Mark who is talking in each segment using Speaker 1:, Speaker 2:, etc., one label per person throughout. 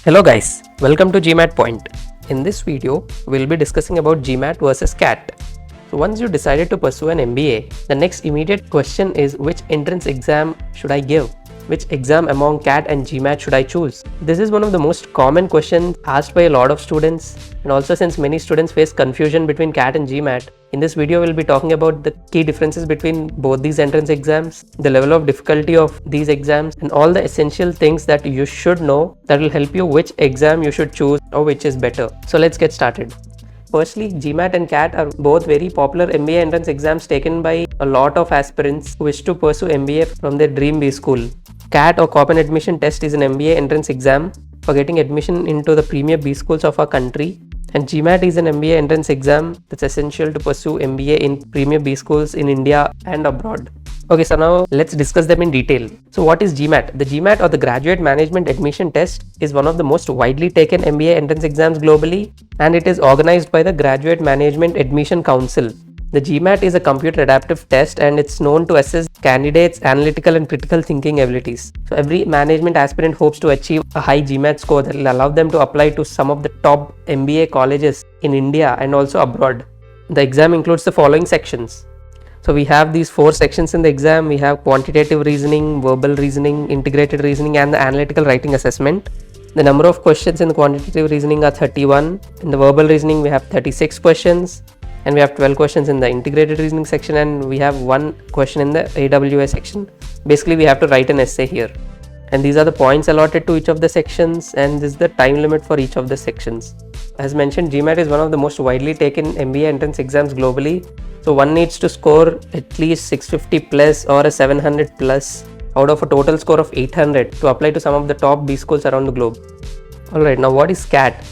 Speaker 1: Hello guys, welcome to GMAT Point. In this video, we'll be discussing about GMAT versus CAT. So once you decided to pursue an MBA, the next immediate question is which entrance exam should I give? Which exam among CAT and GMAT should I choose? This is one of the most common questions asked by a lot of students, and also since many students face confusion between CAT and GMAT, in this video we'll be talking about the key differences between both these entrance exams, the level of difficulty of these exams, and all the essential things that you should know that will help you which exam you should choose or which is better. So let's get started. Firstly, GMAT and CAT are both very popular MBA entrance exams taken by a lot of aspirants who wish to pursue MBA from their dream B school. CAT or Common Admission Test is an MBA entrance exam for getting admission into the premier B schools of our country, and GMAT is an MBA entrance exam that's essential to pursue MBA in premier B schools in India and abroad. Okay, so now let's discuss them in detail. So what is GMAT? The GMAT or the Graduate Management Admission Test is one of the most widely taken MBA entrance exams globally, and it is organized by the Graduate Management Admission Council. The GMAT is a computer adaptive test and it's known to assess candidates' analytical and critical thinking abilities. So every management aspirant hopes to achieve a high GMAT score that will allow them to apply to some of the top MBA colleges in India and also abroad. The exam includes the following sections. So we have these 4 sections in the exam. We have quantitative reasoning, verbal reasoning, integrated reasoning, and the analytical writing assessment. The number of questions in the quantitative reasoning are 31. In the verbal reasoning, we have 36 questions. And we have 12 questions in the integrated reasoning section, and we have 1 question in the AWA section. Basically, we have to write an essay here. And these are the points allotted to each of the sections, and this is the time limit for each of the sections. As mentioned, GMAT is one of the most widely taken MBA entrance exams globally. So one needs to score at least 650 plus or a 700 plus out of a total score of 800 to apply to some of the top B schools around the globe. Alright, now what is CAT?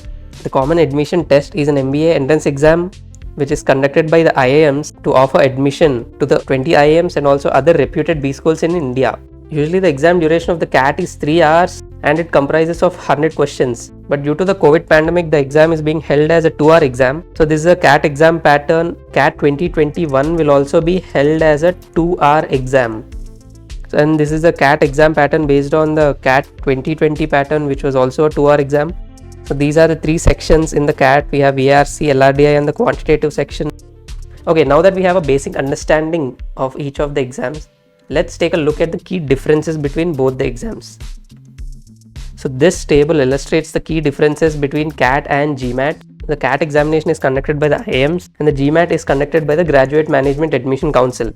Speaker 1: The Common Admission Test is an MBA entrance exam which is conducted by the IIMs to offer admission to the 20 IIMs and also other reputed B schools in India. Usually the exam duration of the CAT is 3 hours and it comprises of 100 questions. But due to the COVID pandemic, the exam is being held as a 2-hour exam. So this is a CAT exam pattern. CAT 2021 will also be held as a 2-hour exam. And this is a CAT exam pattern based on the CAT 2020 pattern, which was also a 2-hour exam. So these are the 3 sections in the CAT. We have ARC, LRDI and the quantitative section. Okay, now that we have a basic understanding of each of the exams, let's take a look at the key differences between both the exams. So this table illustrates the key differences between CAT and GMAT. The CAT examination is conducted by the IIMs and the GMAT is conducted by the Graduate Management Admission Council.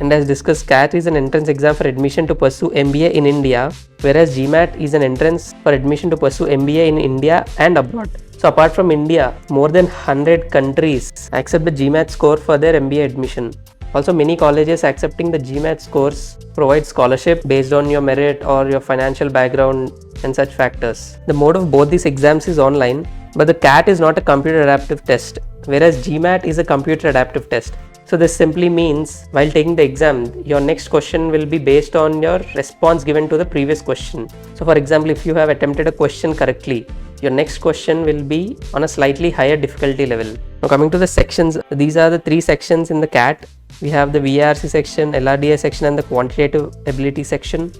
Speaker 1: And as discussed, CAT is an entrance exam for admission to pursue MBA in India, whereas GMAT is an entrance for admission to pursue MBA in India and abroad. So apart from India, more than 100 countries accept the GMAT score for their MBA admission. Also, many colleges accepting the GMAT scores provide scholarship based on your merit or your financial background and such factors. The mode of both these exams is online, but the CAT is not a computer adaptive test, whereas GMAT is a computer adaptive test. So this simply means while taking the exam, your next question will be based on your response given to the previous question. So for example, if you have attempted a question correctly, your next question will be on a slightly higher difficulty level. Now coming to the sections, these are the 3 sections in the CAT. We have the VARC section, LRDI section and the quantitative ability section.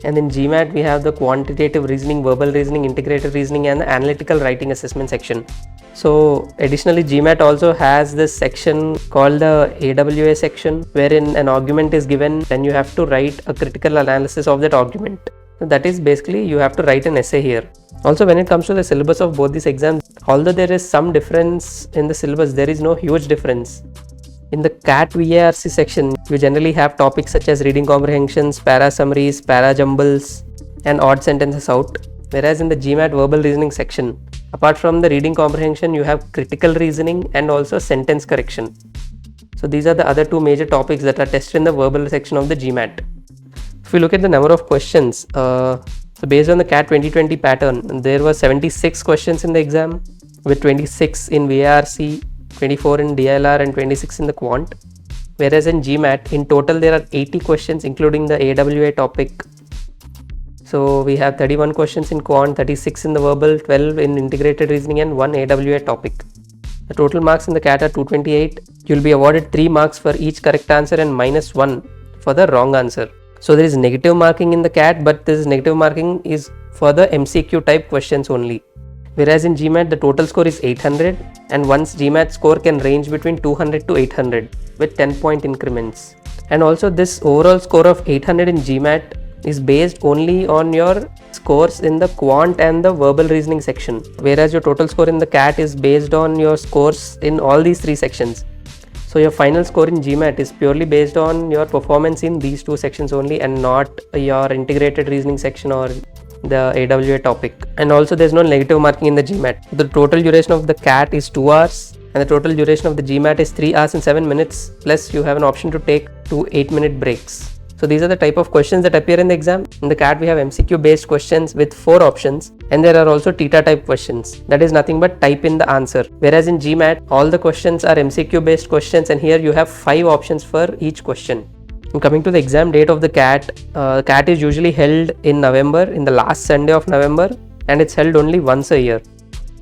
Speaker 1: And in GMAT, we have the quantitative reasoning, verbal reasoning, integrated reasoning and the analytical writing assessment section. So additionally, GMAT also has this section called the AWA section, wherein an argument is given and you have to write a critical analysis of that argument. So that is basically you have to write an essay here. Also, when it comes to the syllabus of both these exams, although there is some difference in the syllabus, there is no huge difference. In the CAT VARC section, you generally have topics such as reading comprehensions, para summaries, para jumbles and odd sentences out. Whereas in the GMAT verbal reasoning section, apart from the reading comprehension, you have critical reasoning and also sentence correction. So these are the other 2 major topics that are tested in the verbal section of the GMAT. If we look at the number of questions, so based on the CAT 2020 pattern, there were 76 questions in the exam with 26 in VARC, 24 in DLR and 26 in the quant. Whereas in GMAT, in total there are 80 questions including the AWA topic. So we have 31 questions in quant, 36 in the verbal, 12 in integrated reasoning and 1 AWA topic. The total marks in the CAT are 228. You will be awarded 3 marks for each correct answer and -1 for the wrong answer. So there is negative marking in the CAT, but this negative marking is for the MCQ type questions only. Whereas in GMAT the total score is 800 and one's GMAT score can range between 200 to 800 with 10-point increments. And also this overall score of 800 in GMAT is based only on your scores in the quant and the verbal reasoning section, whereas your total score in the CAT is based on your scores in all these three sections. So your final score in GMAT is purely based on your performance in these two sections only and not your integrated reasoning section or the AWA topic. And also there's no negative marking in the GMAT. The total duration of the CAT is 2 hours and the total duration of the GMAT is 3 hours and 7 minutes, plus you have an option to take 2 8-minute breaks. So these are the type of questions that appear in the exam. In the CAT we have MCQ based questions with 4 options, and there are also theta type questions, that is nothing but type in the answer. Whereas in GMAT all the questions are MCQ based questions and here you have 5 options for each question. And coming to the exam date of the CAT, CAT is usually held in November, in the last Sunday of November, and it's held only once a year.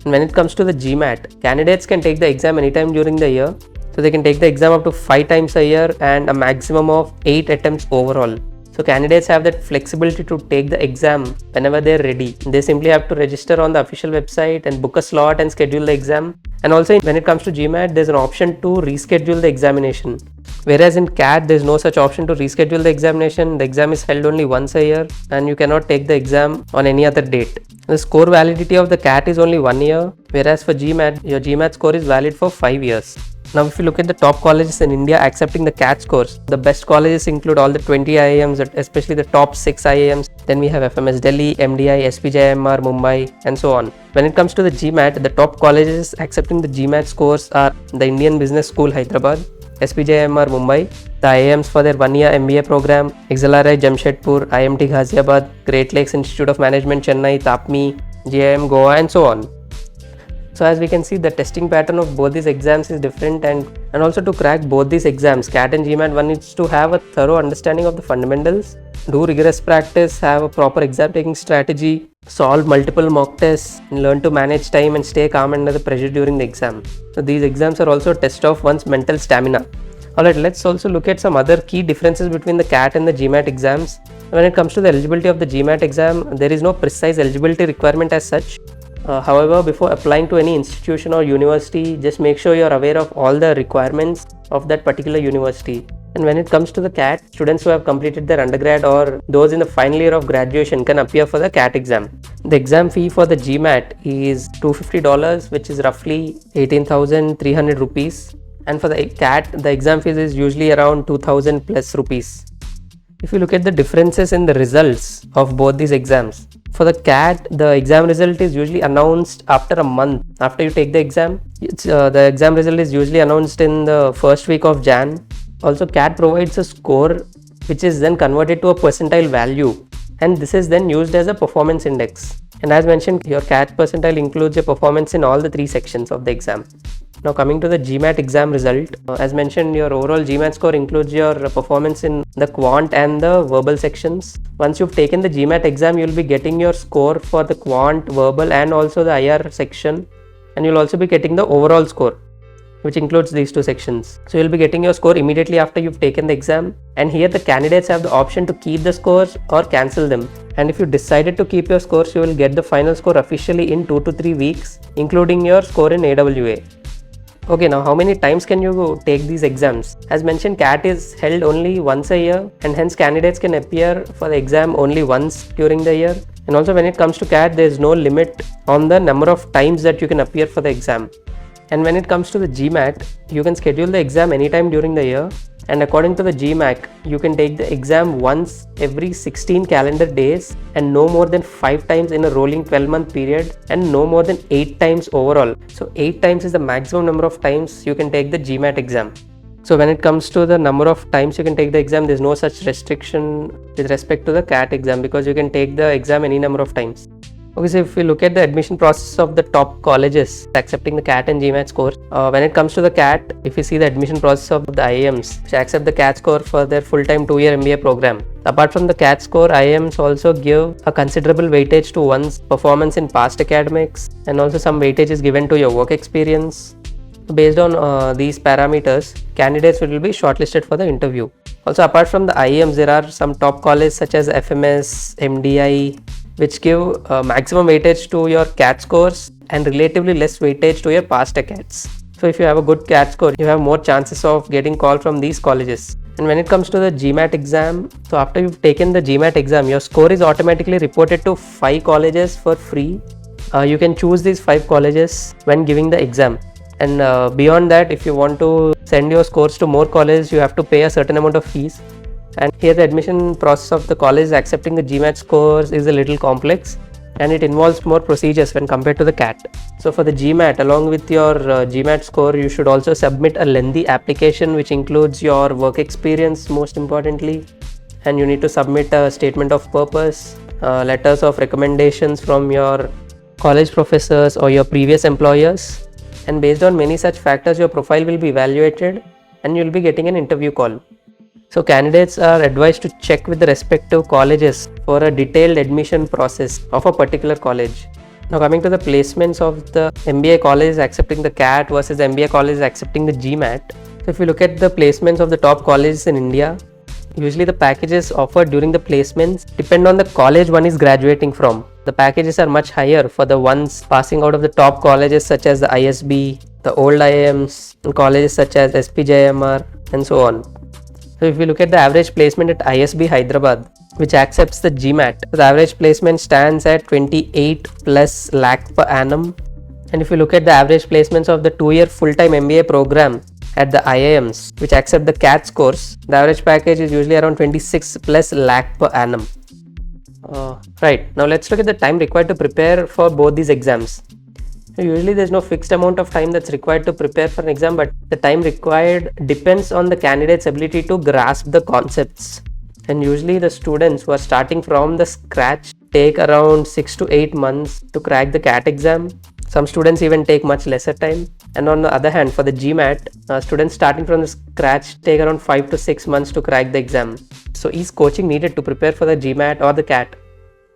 Speaker 1: And when it comes to the GMAT, candidates can take the exam anytime during the year. So they can take the exam up to 5 times a year and a maximum of 8 attempts overall. So candidates have that flexibility to take the exam whenever they're ready. They simply have to register on the official website and book a slot and schedule the exam. And also when it comes to GMAT, there's an option to reschedule the examination. Whereas in CAT, there's no such option to reschedule the examination. The exam is held only once a year and you cannot take the exam on any other date. The score validity of the CAT is only 1 year, whereas for GMAT, your GMAT score is valid for 5 years. Now if you look at the top colleges in India accepting the CAT scores, the best colleges include all the 20 IIMs, especially the top 6 IIMs. Then we have FMS Delhi, MDI, SPJIMR, Mumbai, and so on. When it comes to the GMAT, the top colleges accepting the GMAT scores are the Indian Business School, Hyderabad, SPJIMR, Mumbai, the IIMs for their 1-year MBA program, XLRI, Jamshedpur, IMT Ghaziabad, Great Lakes Institute of Management, Chennai, TAPMI, JIM, Goa, and so on. So as we can see, the testing pattern of both these exams is different, and also to crack both these exams, CAT and GMAT, one needs to have a thorough understanding of the fundamentals, do rigorous practice, have a proper exam taking strategy, solve multiple mock tests, and learn to manage time and stay calm under the pressure during the exam. So these exams are also a test of one's mental stamina. Alright, let's also look at some other key differences between the CAT and the GMAT exams. When it comes to the eligibility of the GMAT exam, there is no precise eligibility requirement as such. However, before applying to any institution or university, just make sure you're aware of all the requirements of that particular university. And when it comes to the CAT, students who have completed their undergrad or those in the final year of graduation can appear for the CAT exam. The exam fee for the GMAT is $250, which is roughly 18,300 rupees. And for the CAT, the exam fees is usually around 2,000 plus rupees. If you look at the differences in the results of both these exams, for the CAT, the exam result is usually announced after a month after you take the exam. The exam result is usually announced in the first week of Jan. Also, CAT provides a score which is then converted to a percentile value, and this is then used as a performance index. And as mentioned, your CAT percentile includes your performance in all the 3 sections of the exam. Now coming to the GMAT exam result, as mentioned, your overall GMAT score includes your performance in the quant and the verbal sections. Once you've taken the GMAT exam, you'll be getting your score for the quant, verbal, and also the IR section, and you'll also be getting the overall score, which includes these 2 sections. So you'll be getting your score immediately after you've taken the exam, and here the candidates have the option to keep the scores or cancel them. And if you decided to keep your scores, you will get the final score officially in 2 to 3 weeks, including your score in AWA. Okay, now how many times can you take these exams? As mentioned, CAT is held only once a year, and hence candidates can appear for the exam only once during the year. And also when it comes to CAT, there is no limit on the number of times that you can appear for the exam. And when it comes to the GMAT, you can schedule the exam anytime during the year, and according to the GMAT, you can take the exam once every 16 calendar days and no more than 5 times in a rolling 12-month period, and no more than 8 times overall. So 8 times is the maximum number of times you can take the GMAT exam. So when it comes to the number of times you can take the exam, there is no such restriction with respect to the CAT exam, because you can take the exam any number of times. Okay, so if we look at the admission process of the top colleges accepting the CAT and GMAT scores, when it comes to the CAT, if you see the admission process of the IIMs which accept the CAT score for their full-time 2-year MBA program, apart from the CAT score, IIMs also give a considerable weightage to one's performance in past academics, and also some weightage is given to your work experience. Based on these parameters, candidates will be shortlisted for the interview. Also, apart from the IIMs, there are some top colleges such as FMS, MDI, which give maximum weightage to your CAT scores and relatively less weightage to your past CATs. So if you have a good CAT score, you have more chances of getting called from these colleges. And when it comes to the GMAT exam, so after you've taken the GMAT exam, your score is automatically reported to 5 colleges for free. You can choose these 5 colleges when giving the exam. And beyond that, if you want to send your scores to more colleges, you have to pay a certain amount of fees. And here the admission process of the college accepting the GMAT scores is a little complex, and it involves more procedures when compared to the CAT. So for the GMAT, along with your GMAT score, you should also submit a lengthy application which includes your work experience most importantly, and you need to submit a statement of purpose, letters of recommendations from your college professors or your previous employers, and based on many such factors your profile will be evaluated and you will be getting an interview call. So candidates are advised to check with the respective colleges for a detailed admission process of a particular college. Now coming to the placements of the MBA colleges accepting the CAT versus MBA colleges accepting the GMAT. So if you look at the placements of the top colleges in India, usually the packages offered during the placements depend on the college one is graduating from. The packages are much higher for the ones passing out of the top colleges such as the ISB, the old IIMs, and colleges such as SPJIMR and so on. So if we look at the average placement at ISB Hyderabad, which accepts the GMAT, the average placement stands at 28 plus lakh per annum. And if you look at the average placements of the 2-year full-time MBA program at the IIMs, which accept the CAT scores, the average package is usually around 26 plus lakh per annum. Right, now let's look at the time required to prepare for both these exams. Usually there's no fixed amount of time that's required to prepare for an exam, but the time required depends on the candidate's ability to grasp the concepts. And usually the students who are starting from the scratch take around 6 to 8 months to crack the CAT exam. Some students even take much lesser time. And on the other hand, for the GMAT, students starting from the scratch take around 5 to 6 months to crack the exam. So is coaching needed to prepare for the GMAT or the CAT?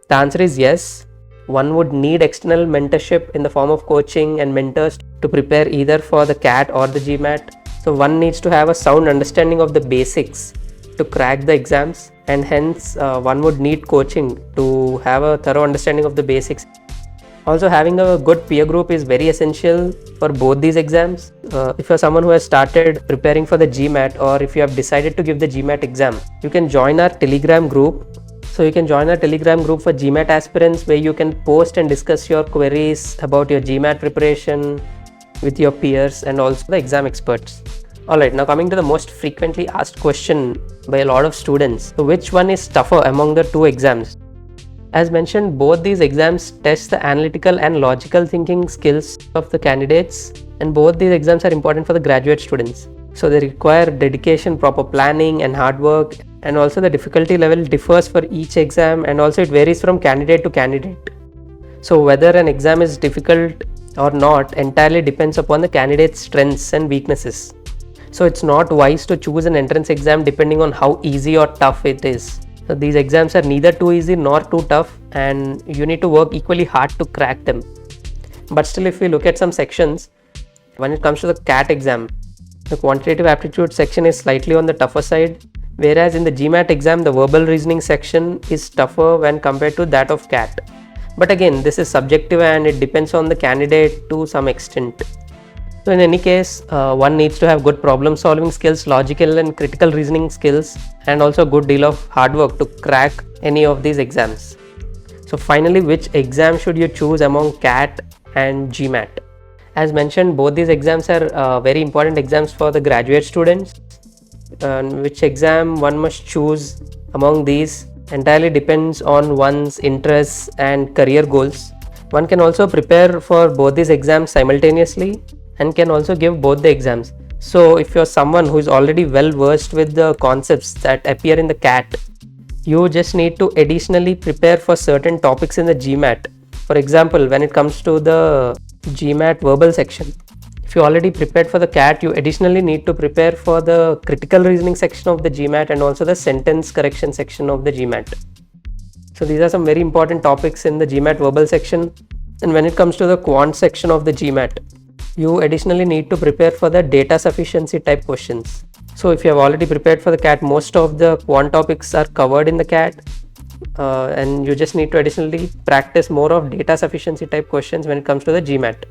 Speaker 1: The answer is yes. One would need external mentorship in the form of coaching and mentors to prepare either for the CAT or the GMAT. So one needs to have a sound understanding of the basics to crack the exams, and hence one would need coaching to have a thorough understanding of the basics. Also, having a good peer group is very essential for both these exams. If you're someone who has started preparing for the GMAT, or if you have decided to give the GMAT exam, you can join our Telegram group. So you can join our Telegram group for GMAT aspirants, where you can post and discuss your queries about your GMAT preparation with your peers and also the exam experts. Alright, now coming to the most frequently asked question by a lot of students. So which one is tougher among the two exams? As mentioned, both these exams test the analytical and logical thinking skills of the candidates, and both these exams are important for the graduate students. So they require dedication, proper planning and hard work, and also the difficulty level differs for each exam, and also it varies from candidate to candidate. So whether an exam is difficult or not entirely depends upon the candidate's strengths and weaknesses. So it's not wise to choose an entrance exam depending on how easy or tough it is. So these exams are neither too easy nor too tough, and you need to work equally hard to crack them. But still, if we look at some sections, when it comes to the CAT exam, the quantitative aptitude section is slightly on the tougher side, whereas in the GMAT exam, the verbal reasoning section is tougher when compared to that of CAT. But again, this is subjective and it depends on the candidate to some extent. So in any case, one needs to have good problem solving skills, logical and critical reasoning skills, and also a good deal of hard work to crack any of these exams. So finally, which exam should you choose among CAT and GMAT? As mentioned, both these exams are very important exams for the graduate students. Which exam one must choose among these entirely depends on one's interests and career goals. One can also prepare for both these exams simultaneously and can also give both the exams. So if you're someone who is already well versed with the concepts that appear in the CAT, you just need to additionally prepare for certain topics in the GMAT. For example, when it comes to the GMAT verbal section, if you already prepared for the CAT, you additionally need to prepare for the critical reasoning section of the GMAT and also the sentence correction section of the GMAT. So these are some very important topics in the GMAT verbal section. And when it comes to the quant section of the GMAT, you additionally need to prepare for the data sufficiency type questions. So if you have already prepared for the CAT, most of the quant topics are covered in the CAT. and you just need to additionally practice more of data sufficiency type questions when it comes to the GMAT.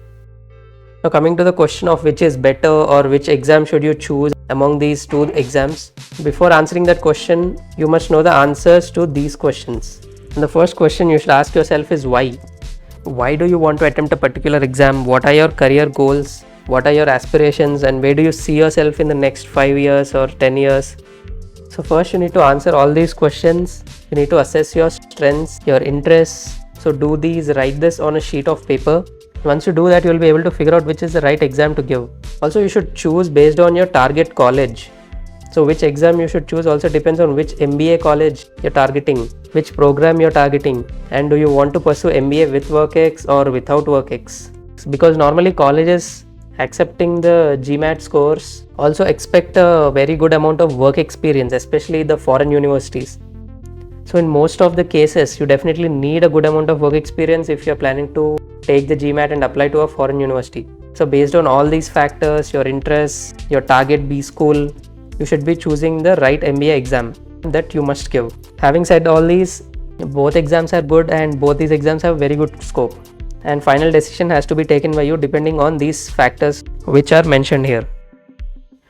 Speaker 1: Now coming to the question of which is better or which exam should you choose among these two exams, before answering that question, you must know the answers to these questions. And the first question you should ask yourself is why? Why do you want to attempt a particular exam? What are your career goals? What are your aspirations? And where do you see yourself in the next 5 years or 10 years? So first you need to answer all these questions. You need to assess your strengths, your interests. So do these, write this on a sheet of paper. Once you do that, you will be able to figure out which is the right exam to give. Also, you should choose based on your target college. So which exam you should choose also depends on which MBA college you're targeting, which program you're targeting, and do you want to pursue MBA with WorkX or without WorkX. Because normally colleges accepting the GMAT scores also expect a very good amount of work experience, especially the foreign universities. So in most of the cases, you definitely need a good amount of work experience if you're planning to take the GMAT and apply to a foreign university. So based on all these factors, your interests, your target B school, you should be choosing the right MBA exam that you must give. Having said all these, both exams are good and both these exams have very good scope. And final decision has to be taken by you depending on these factors which are mentioned here.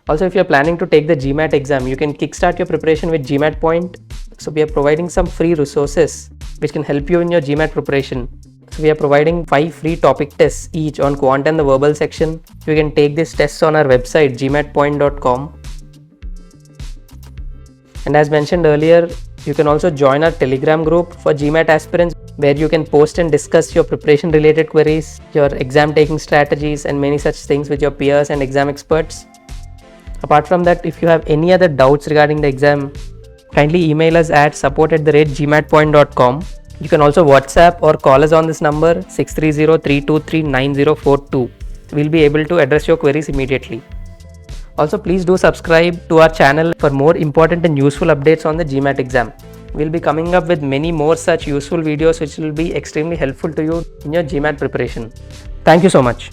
Speaker 1: Also, if you're planning to take the GMAT exam, you can kickstart your preparation with GMAT Point. So we are providing some free resources which can help you in your GMAT preparation. So we are providing 5 free topic tests each on quant and the verbal section. You can take these tests on our website gmatpoint.com. And as mentioned earlier, you can also join our Telegram group for GMAT aspirants, where you can post and discuss your preparation related queries, your exam taking strategies, and many such things with your peers and exam experts. Apart from that, if you have any other doubts regarding the exam, kindly email us at support@gmatpoint.com. You can also WhatsApp or call us on this number 630-323-9042. We'll be able to address your queries immediately. Also, please do subscribe to our channel for more important and useful updates on the GMAT exam. We'll be coming up with many more such useful videos which will be extremely helpful to you in your GMAT preparation. Thank you so much.